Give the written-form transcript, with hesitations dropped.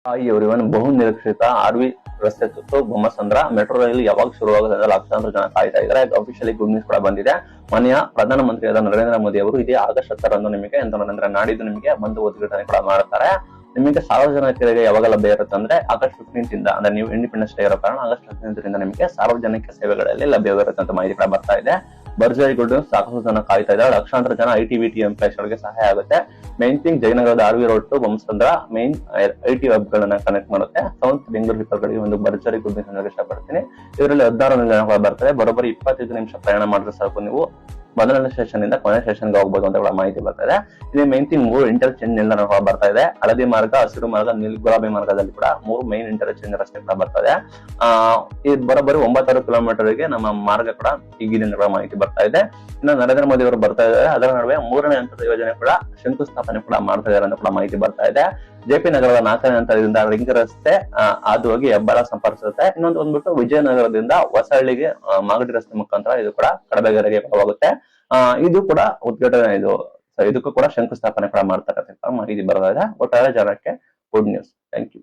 Hi everyone, ಬಹು ನಿರೀಕ್ಷಿತ R V ರಸ್ತೆ ಸುತ್ತು ಬೊಮ್ಮಸಂದ್ರ ಮೆಟ್ರೋ ರೈಲು ಯಾವಾಗ ಶುರುವಾಗುತ್ತದೆ ಲಕ್ಷಾಂತರ ಜನ ಕಾಯ್ತಾ ಇದ್ದಾರೆ. ಅಫಿಷಿಯಲಿ ಗುಡ್ ನ್ಯೂಸ್ ಕೂಡ ಬಂದಿದೆ. ಮಾನ್ಯ ಪ್ರಧಾನಮಂತ್ರಿಯಾದ ನರೇಂದ್ರ ಮೋದಿ ಅವರು ಇದೇ ಆಗಸ್ಟ್ 10ರಂದು ನಿಮಗೆ ಅಂದ್ರೆ ನಾಡಿದ್ದು ನಿಮಗೆ ಬಂದು ಉದ್ಘಾಟನೆ ಕೂಡ ಮಾಡುತ್ತಾರೆ. ನಿಮಗೆ ಸಾರ್ವಜನಿಕರಿಗೆ ಯಾವಾಗ ಲಭ್ಯ ಇರುತ್ತೆ ಅಂದ್ರೆ ಆಗಸ್ಟ್ 15 ಇಂದ, ಅಂದ್ರೆ ನೀವು ಇಂಡಿಪೆಂಡೆನ್ಸ್ ಡೇ ಇರೋ ಕಾರಣ ಆಗಸ್ಟ್ 15ರಿಂದ ನಿಮಗೆ ಸಾರ್ವಜನಿಕ ಸೇವೆಗಳಲ್ಲಿ ಲಭ್ಯವಿರುತ್ತೆ ಅಂತ ಮಾಹಿತಿ ಕೂಡ ಬರ್ತಾ ಇದೆ. ಭರ್ಜರಿ ಗುಡ್ ನ್ಯೂಸ್. ಸಾಕಷ್ಟು ಜನ ಕಾಯ್ತಾ ಇದ್ದಾರೆ. ಲಕ್ಷಾಂತರ ಜನ ಐಟಿ ಎಂಪ್ಲಾಯ್ಸ್ ಗಳಿಗೆ ಸಹಾಯ ಆಗುತ್ತೆ. ಮೈನ್ ಥಿಂಗ್, ಜಯನಗರದ RV road to Bommasandra main IT web ಗಳನ್ನ ಕನೆಕ್ಟ್ ಮಾಡುತ್ತೆ. ಸೌತ್ ಬೆಂಗಳೂರು ಪೀಪಲ್ಗಳಿಗೆ ಒಂದು ಭರ್ಜರಿ ಗುಡ್ ನ್ಯೂಸ್ ಅನ್ನೋಕೆ ಇಷ್ಟಪಡ್ತೀನಿ. ಇದರಲ್ಲಿ 16 ಜನ ಬರ್ತಾರೆ. ಬರೋಬ್ಬರಿ 25 ನಿಮಿಷ ಪ್ರಯಾಣ ಮಾಡಿದ್ರೆ ಸಾಕು, ನೀವು ಮೊದಲನೇ ಸ್ಟೇಷನ್ ಇಂದ ಕೊನೆ ಸ್ಟೇಷನ್ ಗೆ ಹೋಗಬಹುದು ಅಂತ ಕೂಡ ಮಾಹಿತಿ ಬರ್ತಾ ಇದೆ. ಇಲ್ಲಿ ಮೈನ್ ಥಿಂಗ್ 3 ಇಂಟರ್ಚೇಂಜ್ ನಿಲ್ದಾಣ ಬರ್ತಾ ಇದೆ. ಹಳದಿ ಮಾರ್ಗ, ಹಸಿರು ಮಾರ್ಗ, ಗುಲಾಬಿ ಮಾರ್ಗದಲ್ಲಿ ಕೂಡ 3 ಮೈನ್ ಇಂಟರ್ಚೇಂಜ್ ರಸ್ತೆ ಕೂಡ ಬರ್ತಾ ಇದೆ. ಇದು ಬರೋಬ್ಬರಿ 9 ಕಿಲೋಮೀಟರ್ಗೆ ನಮ್ಮ ಮಾರ್ಗ ಕೂಡ ಹೀಗಿದೆ ಅಂತ ಮಾಹಿತಿ ಬರ್ತಾ ಇದೆ. ಇನ್ನು ನರೇಂದ್ರ ಮೋದಿ ಅವರು ಬರ್ತಾ ಇದ್ದಾರೆ. ಅದರ ನಡುವೆ 3ನೇ ಹಂತದ ಯೋಜನೆ ಕೂಡ ಶಂಕುಸ್ಥಾಪನೆ ಕೂಡ ಮಾಡ್ತಾ ಇದ್ದಾರೆ ಅಂತ ಕೂಡ ಮಾಹಿತಿ ಬರ್ತಾ ಇದೆ. ಜೆಪಿ ನಗರದ 4ನೇ ಹಂತದಿಂದ ರಿಂಗ್ ರಸ್ತೆ ಅದು ಹೋಗಿ ಹೆಬ್ಬಾಳ ಸಂಪರ್ಕಿಸುತ್ತೆ. ಇನ್ನೊಂದು ಬಂದ್ಬಿಟ್ಟು ವಿಜಯನಗರದಿಂದ ಹೊಸಹಳ್ಳಿಗೆ ಮಾಗಡಿ ರಸ್ತೆ ಮುಖಾಂತರ ಇದು ಕೂಡ ಕಡಬಗೆರೆಗೆ ಹೋಗುತ್ತೆ. ಇದು ಕೂಡ ಉದ್ಘಾಟನೆ, ಇದಕ್ಕೂ ಕೂಡ ಶಂಕುಸ್ಥಾಪನೆ ಕೂಡ ಮಾಡ್ತಾರೆ ಅಂತ ಮಾಹಿತಿ ಬರ್ತಾ ಇದೆ. ಒಟ್ಟಾರೆ ಜನಕ್ಕೆ ಗುಡ್ ನ್ಯೂಸ್. Thank you.